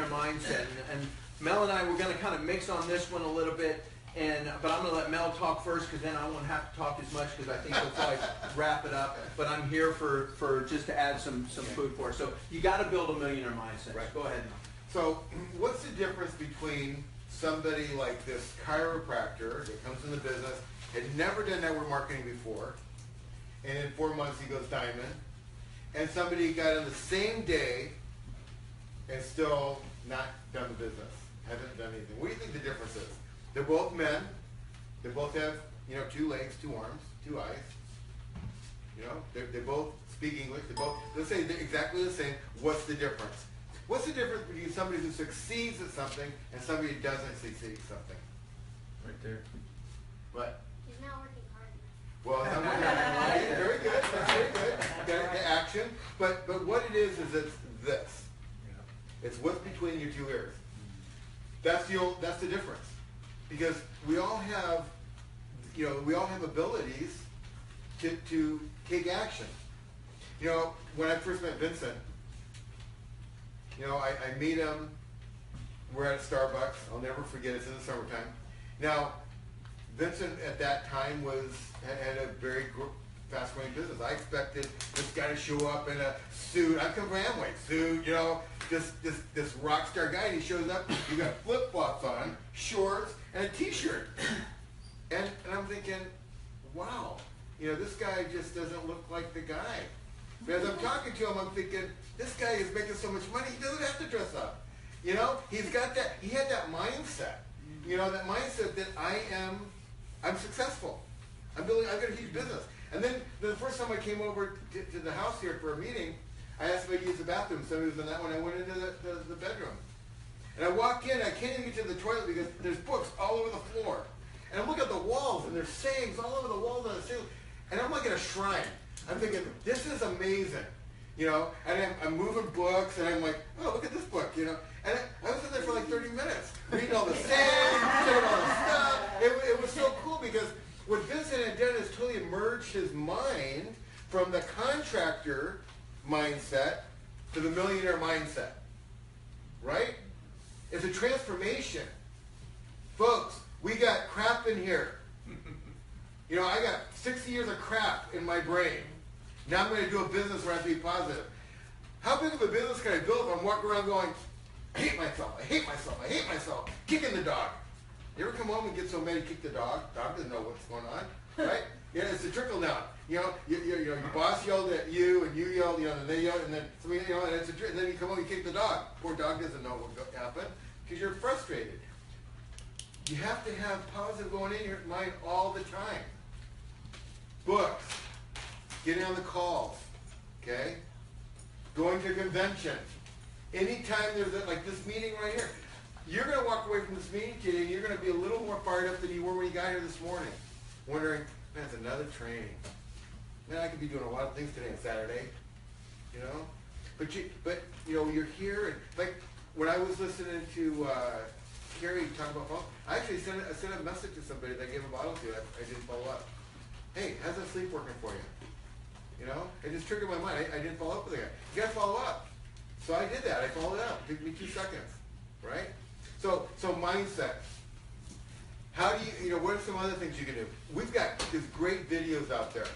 Mindset. And Mel and I, we're going to kind of mix on this one a little bit. But I'm going to let Mel talk first, because then I won't have to talk as much, because I think he'll probably wrap it up. But I'm here for just to add some food for us. So you got to build a millionaire mindset. Right. Go ahead, Mel. So what's the difference between somebody like this chiropractor that comes in the business, had never done network marketing before, and in 4 months he goes diamond, and somebody got in the same day and still not done the business, hasn't done anything? What do you think the difference is? They're both men. They both have, 2 legs, 2 arms, 2 eyes. They both speak English. They both, let's say they're exactly the same. What's the difference? What's the difference between somebody who succeeds at something and somebody who doesn't succeed at something? Right there. What? He's not working hard enough. Well, very good. That's very good. Okay, the action. But what it is it's this. It's what's between your 2 ears. That's the difference. Because we all have, abilities to take action. When I first met Vincent, I meet him. We're at Starbucks. I'll never forget. It's in the summertime. Now, Vincent at that time had a very fast-growing business. I expected this guy to show up in a suit. I come from Amway, suit, this rock star guy, and he shows up. You got flip-flops on, shorts, and a T-shirt. And I'm thinking, wow, this guy just doesn't look like the guy. But as I'm talking to him, I'm thinking, this guy is making so much money, he doesn't have to dress up. He's got that, he had that mindset. That mindset that I'm successful. I've got a huge business. And then the first time I came over to the house here for a meeting, I asked if I could use the bathroom. Somebody was in that one. I went into the bedroom. And I walk in, I can't even get to the toilet because there's books all over the floor. And I look at the walls, and there's sayings all over the walls on the ceiling. And I'm like in a shrine. I'm thinking, this is amazing. And I'm moving books, and I'm like, oh, look at this book, And I was in there for like 30 minutes, reading all the sayings, showing all the stuff. It was so cool because what Vincent had done is totally merged his mind from the contractor mindset to the millionaire mindset. Right? It's a transformation. Folks, we got crap in here. I got 60 years of crap in my brain. Now I'm going to do a business where I have to be positive. How big of a business can I build if I'm walking around going, I hate myself, I hate myself, I hate myself, kicking the dog? You ever come home and get so mad you kick the dog? Dog doesn't know what's going on, right? It's a trickle down. Your boss yelled at you, and you yelled, and they yelled, and then somebody, and then you come home and you kick the dog. Poor dog doesn't know what happened because you're frustrated. You have to have positive going in your mind all the time. Books, getting on the calls, okay? Going to a convention. Anytime there's like this meeting right here, you're going to walk away from this meeting today and you're going to be a little more fired up than you were when you got here this morning. Wondering, man, it's another training. Man, I could be doing a lot of things today on Saturday, But you're here, and like when I was listening to Carrie talk about phone, I actually sent a message to somebody that I gave a bottle to. I didn't follow up. Hey, how's that sleep working for you? It just triggered my mind. I didn't follow up with the guy. You got to follow up. So I did that. I followed up. It took me 2 seconds, right? So mindset. How do you, what are some other things you can do? We've got these great videos out there.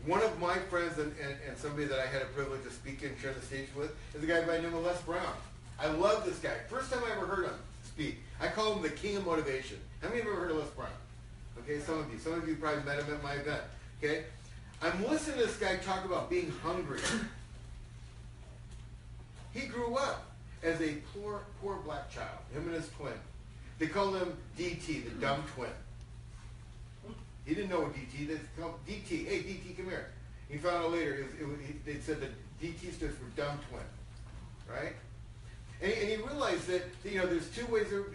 One of my friends and somebody that I had a privilege of speaking and share the stage with is a guy by the name of Les Brown. I love this guy. First time I ever heard him speak. I call him the king of motivation. How many of you have ever heard of Les Brown? Okay, some of you. Some of you probably met him at my event. Okay? I'm listening to this guy talk about being hungry. He grew up as a poor black child, him and his twin. They called him DT, the dumb twin. He didn't know what DT, they called DT, hey DT, come here. He found out later, they said that DT stands for dumb twin, right? And he realized that, there's 2 ways to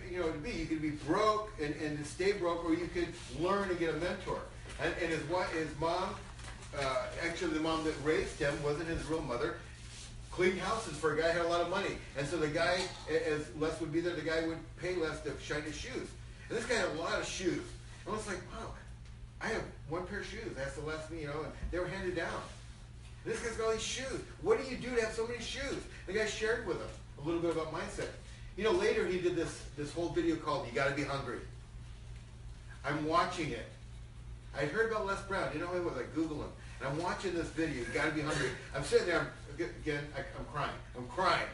be. You could be broke and to stay broke, or you could learn and get a mentor. And his mom, actually the mom that raised him wasn't his real mother, cleaned houses for a guy who had a lot of money. And so the guy, as Les would be there, the guy would pay Les to shine his shoes. And this guy had a lot of shoes. And I was like, wow, I have 1 pair of shoes. That's the last me, and they were handed down. And this guy's got all these shoes. What do you do to have so many shoes? The guy shared with him. little bit about mindset. You know, later he did this whole video called "You Got to Be Hungry." I'm watching it. I heard about Les Brown. You know what it was? I Googled him, and I'm watching this video. You got to be hungry. I'm sitting there. I'm crying. I'm crying,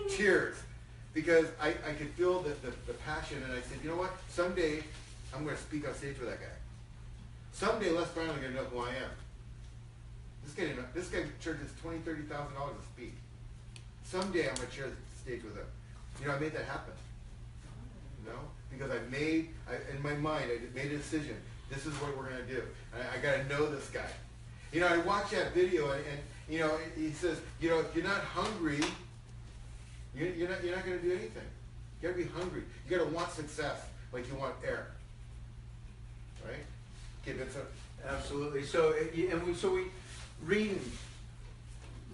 tears, because I could feel the passion, and I said, you know what? Someday I'm going to speak on stage with that guy. Someday Les Brown is going to know who I am. This guy charges $20,000, $30,000 to speak. Someday I'm going to share the stage with him. You know, I made that happen. You know, because in my mind, I made a decision. This is what we're going to do. I got to know this guy. You know, I watched that video, and you know, he says, you know, if you're not hungry, you're not going to do anything. You got to be hungry. You got to want success like you want air. Right? Okay, Vincent. Absolutely. So we reading.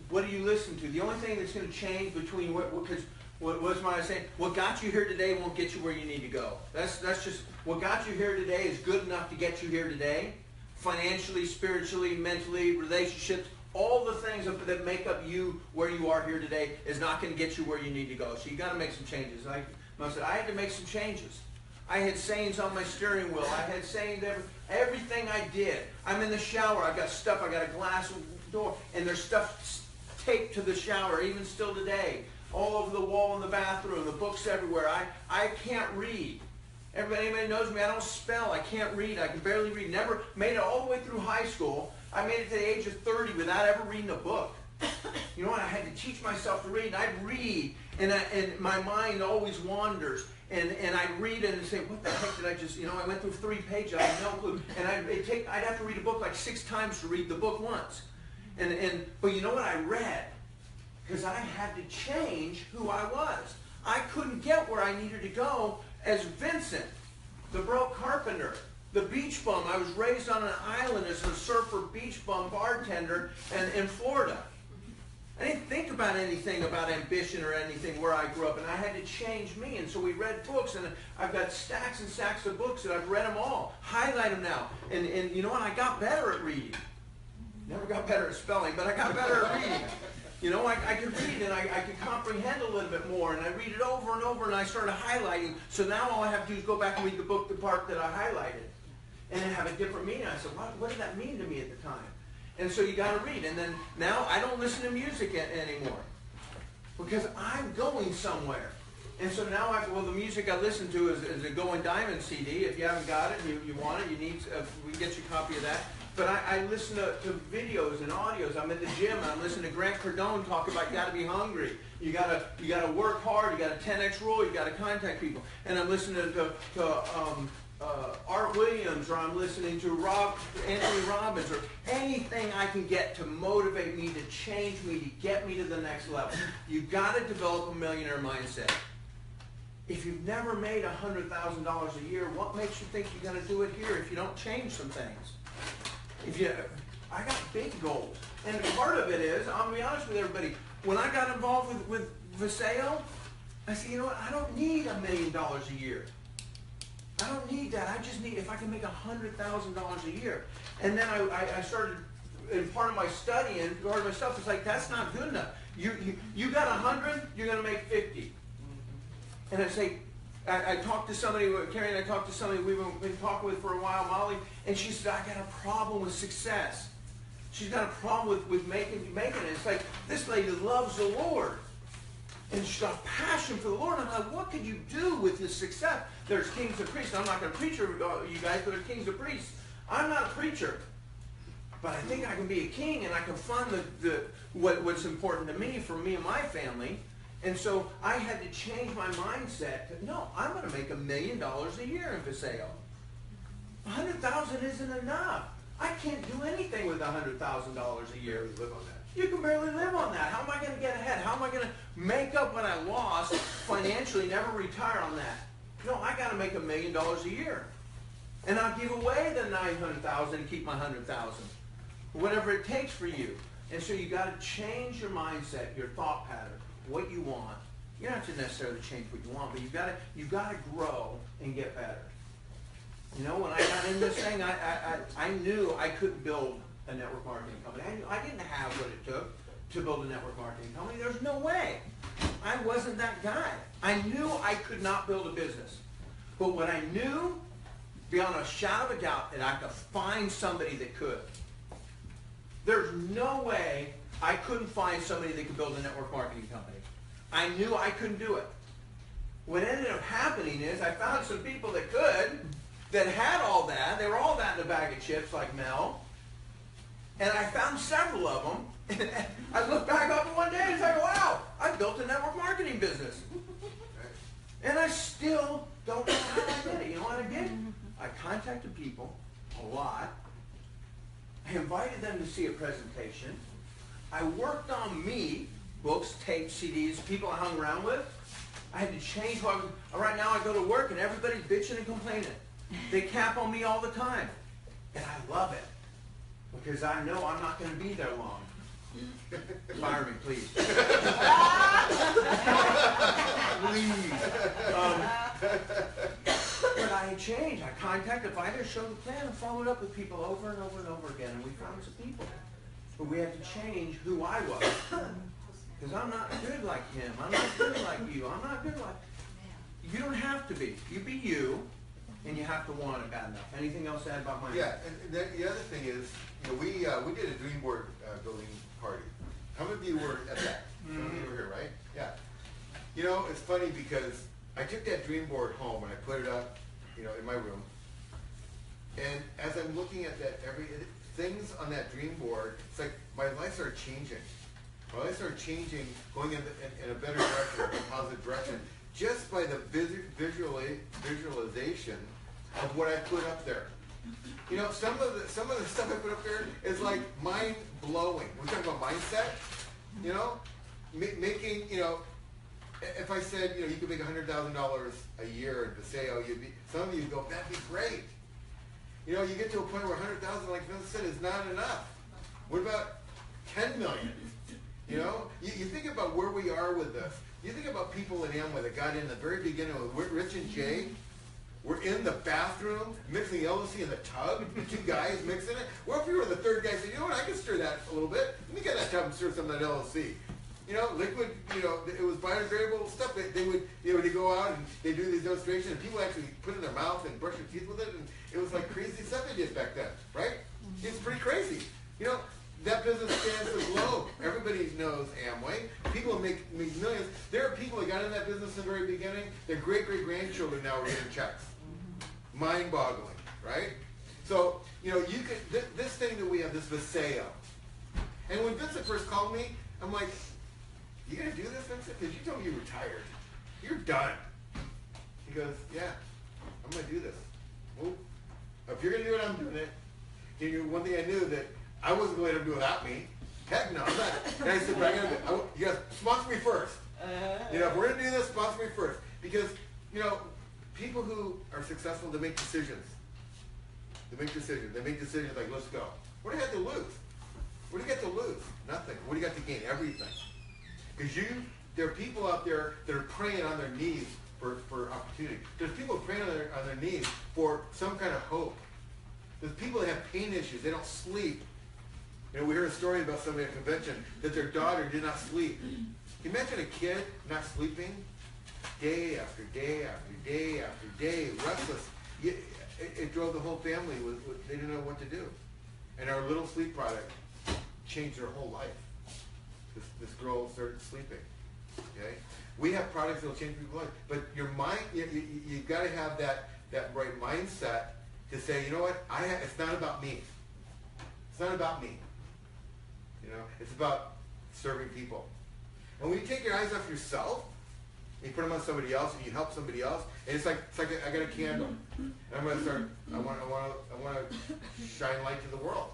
What do you listen to? The only thing that's going to change between what was my saying? What got you here today won't get you where you need to go. That's just what got you here today is good enough to get you here today. Financially, spiritually, mentally, relationships, all the things that make up you where you are here today is not going to get you where you need to go. So you got to make some changes. Like I said, I had to make some changes. I had sayings on my steering wheel. I had sayings everything I did. I'm in the shower. I got stuff. I got a glass door, and there's stuff taped to the shower, even still today. All over the wall in the bathroom, the books everywhere. I can't read. Anybody knows me, I don't spell. I can't read. I can barely read. Never made it all the way through high school. I made it to the age of 30 without ever reading a book. You know what? I had to teach myself to read. And I'd read, and my mind always wanders. And I'd read it and say, what the heck did I just, you know, I went through 3 pages. I had no clue. And I'd have to read a book like 6 times to read the book once. But you know what? I read. Because I had to change who I was. I couldn't get where I needed to go as Vincent, the broke carpenter, the beach bum. I was raised on an island as a surfer beach bum bartender in Florida. I didn't think about anything about ambition or anything where I grew up, and I had to change me. And so we read books, and I've got stacks and stacks of books, and I've read them all, highlight them now. And you know what? I got better at reading. Never got better at spelling, but I got better at reading. You know, I could read and I could comprehend a little bit more, and I read it over and over, and I started highlighting. So now all I have to do is go back and read the book, the part that I highlighted, and then have a different meaning. I said, what did that mean to me at the time? And so you got to read. And then now I don't listen to music anymore because I'm going somewhere. And so now the music I listen to is a Going Diamond CD. If you haven't got it, you want it, you need. We get you a copy of that. But I listen to videos and audios. I'm at the gym and I'm listening to Grant Cardone talk about you got to be hungry. You got to work hard. You got a 10x rule. You got to contact people. And I'm listening to Art Williams, or I'm listening to Anthony Robbins, or anything I can get to motivate me, to change me, to get me to the next level. You got to develop a millionaire mindset. If you've never made $100,000 a year, what makes you think you're going to do it here if you don't change some things? I got big goals. And part of it is, I'll be honest with everybody, when I got involved with Vasayo, I said, you know what, I don't need $1 million a year. I don't need that. I just need, if I can make $100,000 a year. And then I started, and part of my study and part of my stuff is like, that's not good enough. You got 100, you're going to make 50. And I say, I talked to somebody, Carrie and I talked to somebody we've been talking with for a while, Molly, and she said, I got a problem with success. She's got a problem with making it. It's like, this lady loves the Lord. And she's got a passion for the Lord. And I'm like, what could you do with this success? There's kings and priests. I'm not going to preach over you guys, but there's kings and priests. I'm not a preacher. But I think I can be a king, and I can fund what's important to me, for me and my family. And so I had to change my mindset to, no, I'm going to make $1 million a year in Vasayo. $100,000 isn't enough. I can't do anything with $100,000 a year. Live on that. You can barely live on that. How am I going to get ahead? How am I going to make up what I lost financially, never retire on that? No, I got to make $1 million a year. And I'll give away the $900,000 and keep my $100,000. Whatever it takes for you. And so you got to change your mindset, your thought pattern, what you want. You don't have to necessarily change what you want, but you've got to grow and get better. You know, when I got in this thing, I knew I couldn't build a network marketing company. I didn't have what it took to build a network marketing company. There's no way. I wasn't that guy. I knew I could not build a business. But what I knew, beyond a shadow of a doubt, that I could find somebody that could. There's no way I couldn't find somebody that could build a network marketing company. I knew I couldn't do it. What ended up happening is I found some people that could, that had all that. They were all that in a bag of chips like Mel. And I found several of them. And I looked back up one day and I go, wow, I built a network marketing business. And I still don't know how I did it. You know what I did? I contacted people a lot. I invited them to see a presentation. I worked on me, books, tapes, CDs, people I hung around with. I had to change what I was. Right now I go to work and everybody's bitching and complaining. They cap on me all the time. And I love it. Because I know I'm not going to be there long. Fire me, please. Please. But I changed. I contacted, if I just showed the plan and followed up with people over and over and over again, and we found some people. But we had to change who I was. Because I'm not good like him. I'm not good like you. I'm not good like... You don't have to be. You be you, and you have to want it bad enough. Anything else to add about mine? Yeah, and the other thing is, we did a dream board building party. How many of you were at that? Some of you were here, right? Yeah. It's funny because I took that dream board home and I put it up, in my room. And as I'm looking at that, things on that dream board, it's like my life started changing. My life started changing, going in a better direction, a positive direction, just by the visualization of what I put up there. Some of the stuff I put up there is like mind blowing. We're talking about mindset. Making if I said you could make $100,000 a year in Vasayo, some of you would go, that'd be great. You get to a point where 100,000, like Vincent said, is not enough. What about 10 million? You think about where we are with this. You think about people in Amway that got in the very beginning with Rich and Jay. We're in the bathroom mixing LLC in the tub. The two guys mixing it. Well, if you were the third guy, say, you know what? I can stir that a little bit. Let me get that tub and stir some of that LLC. Liquid. It was biodegradable stuff. They would go out and they do these demonstrations, and people actually put it in their mouth and brush their teeth with it, and it was like crazy stuff they did back then, right? It's pretty crazy. That business stands as low. Everybody knows Amway. People make millions. There are people that got in that business in the very beginning. Their great-great-grandchildren now are getting checks. Mind-boggling, right? So, you could, this thing that we have, this Vasayo. And when Vincent first called me, I'm like, you going to do this, Vincent? Because you told me you retired. You're done. He goes, yeah, I'm going to do this. Well, if you're going to do it, I'm doing it. One thing I knew that I wasn't going to let him do without me. Heck no, I'm not. And I said, but you guys sponsor me first. If we're going to do this, sponsor me first. Because, people who are successful, they make decisions. They make decisions like, let's go. What do you have to lose? What do you get to lose? Nothing. What do you got to gain? Everything. Because there are people out there that are praying on their knees for opportunity. There's people praying on their knees for some kind of hope. There's people that have pain issues. They don't sleep. We heard a story about somebody at a convention that their daughter did not sleep. Can you imagine a kid not sleeping? Day after day after day after day, restless. It drove the whole family. They didn't know what to do. And our little sleep product changed their whole life. This girl started sleeping. Okay, we have products that will change people's lives, but your mind, you got to have that right mindset to say, you know what? It's not about me. It's not about me. It's about serving people. And when you take your eyes off yourself, and you put them on somebody else, and you help somebody else, and it's like I got a candle, and I'm going to start. I want to shine light to the world.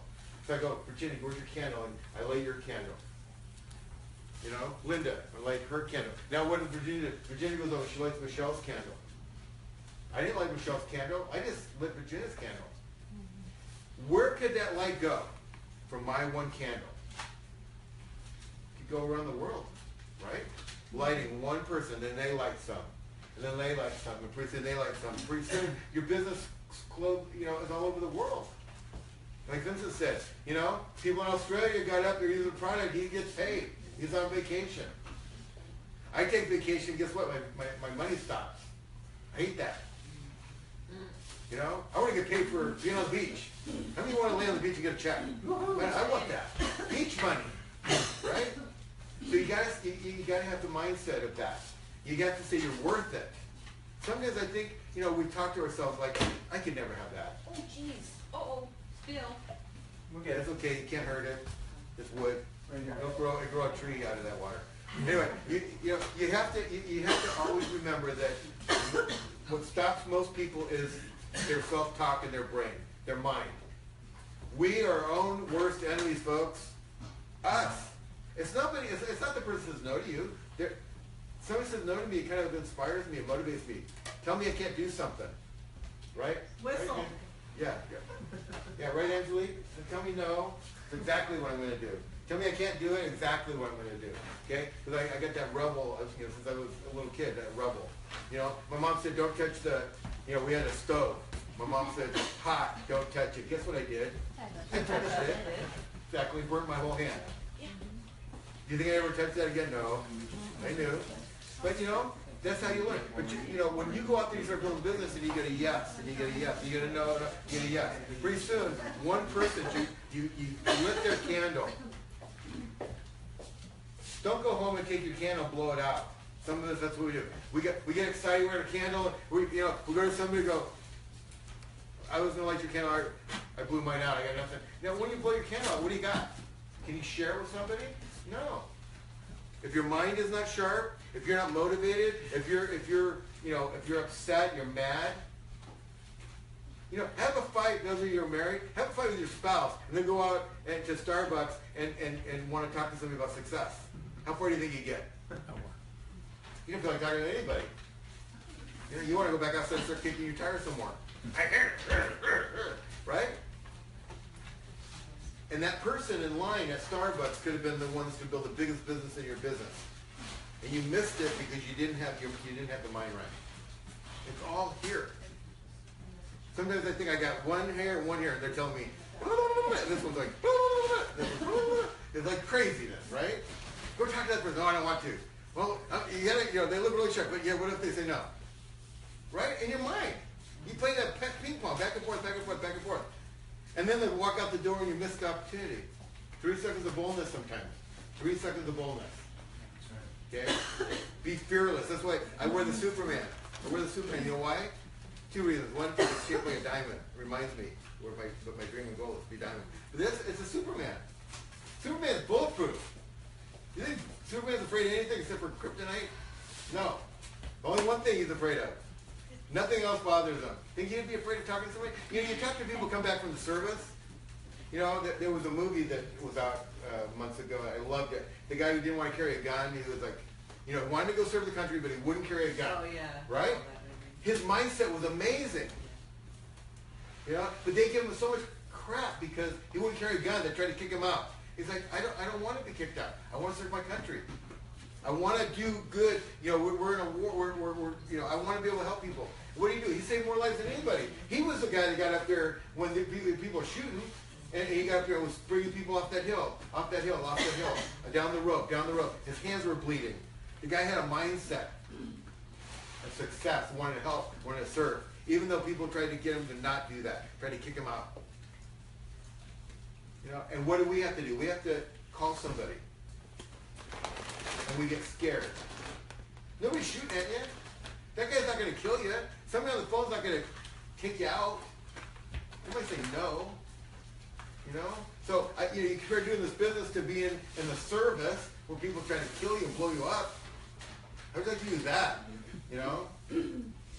So I go, Virginia, where's your candle? And I light your candle. Linda, I light her candle. Now what did Virginia do? Virginia goes over, she lights Michelle's candle. I didn't light Michelle's candle. I just lit Virginia's candle. Where could that light go from my one candle? It could go around the world, right? Lighting one person, then they light some. And then they light some. And pretty soon they light some. Pretty soon your business is all over the world. Like Vincent said, people in Australia got up there using the product, he gets paid. He's on vacation. I take vacation, guess what? My money stops. I hate that. You know, I want to get paid for being on the beach. How many want to lay on the beach and get a check? Man, I want that. Beach money, right? So you gotta have the mindset of that. You got to say you're worth it. Sometimes I think, you know, we talk to ourselves like, I could never have that. Oh, jeez. Uh-oh. Bill. Okay, that's okay. You can't hurt it. It's wood. Don't grow a tree out of that water. Anyway, you have to always remember that what stops most people is their self-talk in their brain, their mind. We are our own worst enemies, folks. Us. It's not the person who says no to you. Somebody says no to me, it kind of inspires me, it motivates me. Tell me I can't do something. Right? Whistle. Right? Yeah, right, Angelique? Tell me no. It's exactly what I'm going to do. Tell me I can't do it, exactly what I'm going to do. Okay? Because I got that rebel, since I was a little kid, that rebel. You know, my mom said, don't touch we had a stove. My mom said, hot, don't touch it. Guess what I did? I touched it. Exactly, burnt my whole hand. Do you think I ever touched that again? No. I knew. But that's how you learn. But when you go out there and start building business and you get a yes, and you get a yes, you get a no, you get a yes. Pretty soon, one person, you lit their candle. Don't go home and take your candle and blow it out. Some of us, that's what we do. We get excited, we light a candle, we go to somebody and go, I was going to light your candle, I blew mine out, I got nothing. Now, when you blow your candle out, what do you got? Can you share it with somebody? No. If your mind is not sharp, if you're not motivated, if you're upset, you're mad, have a fight. Those of you who are married, have a fight with your spouse, and then go out to Starbucks and want to talk to somebody about success. How far do you think you get? You don't feel like talking to anybody. You want to go back outside and start kicking your tires some more. Right? And that person in line at Starbucks could have been the ones to build the biggest business in your business. And you missed it because you didn't have the mind right. It's all here. Sometimes I think I got one hair, and they're telling me, and this one's like, it's like craziness, right? Go talk to that person. No, I don't want to. Well, you gotta, they look really sharp, but yeah, what if they say no? Right? In your mind. You play that ping pong, back and forth, back and forth, back and forth. And then they walk out the door and you miss the opportunity. 3 seconds of boldness sometimes. 3 seconds of boldness. Okay? Be fearless. That's why I wear the Superman. I wear the Superman. You know why? 2 reasons. One, because it's shaped like a diamond. It reminds me what my dream and goal is to be diamond. But it's a Superman. Superman's bulletproof. You think Superman's afraid of anything except for kryptonite? No. Only one thing he's afraid of. Nothing else bothers him. Think he'd be afraid of talking to somebody? You talk to people who come back from the service. There was a movie that was out months ago. I loved it. The guy who didn't want to carry a gun, he was like, wanted to go serve the country, but he wouldn't carry a gun. Oh, yeah. Right? His mindset was amazing. But they give him so much crap because he wouldn't carry a gun. They tried to kick him out. He's like, I don't want to be kicked out. I want to serve my country. I want to do good. We're in a war. I want to be able to help people. What do? He saved more lives than anybody. He was the guy that got up there when the people were shooting, and he got up there and was bringing people off that hill, down the rope. His hands were bleeding. The guy had a mindset of success, wanted to help, wanted to serve, even though people tried to get him to not do that, tried to kick him out. And what do we have to do? We have to call somebody. And we get scared. Nobody's shooting at you. That guy's not going to kill you. Somebody on the phone's not going to kick you out. They might say no. So you compare doing this business to being in the service where people are trying to kill you and blow you up. How would you like to use that?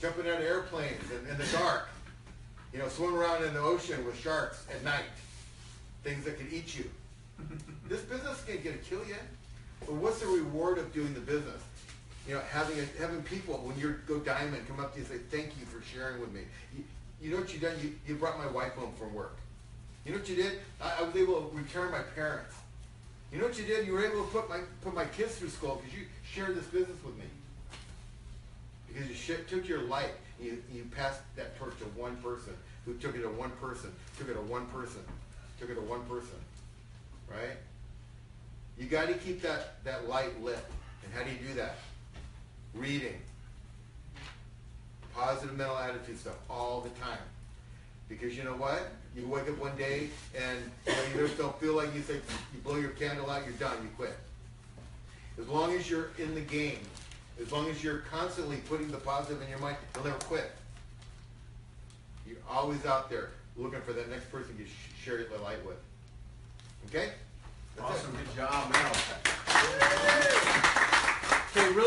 Jumping out of airplanes in the dark. Swimming around in the ocean with sharks at night. Things that could eat you. This business ain't going to kill you. But what's the reward of doing the business? Having people, when you go diamond, come up to you and say, thank you for sharing with me. You know what you done? You brought my wife home from work. You know what you did? I was able to return my parents. You know what you did? You were able to put my kids through school because you shared this business with me. Because you took your light, and you passed that torch to one person, who took it to one person, took it to one person, took it to one person. Right? You got to keep that light lit. And how do you do that? reading, positive mental attitude stuff all the time. Because you know what? You wake up one day and you just don't feel like you say, you blow your candle out, you're done, you quit. As long as you're in the game, as long as you're constantly putting the positive in your mind, you'll never quit. You're always out there looking for that next person you share the light with. Okay? That's Awesome. it. Good job, Mel. Okay, really.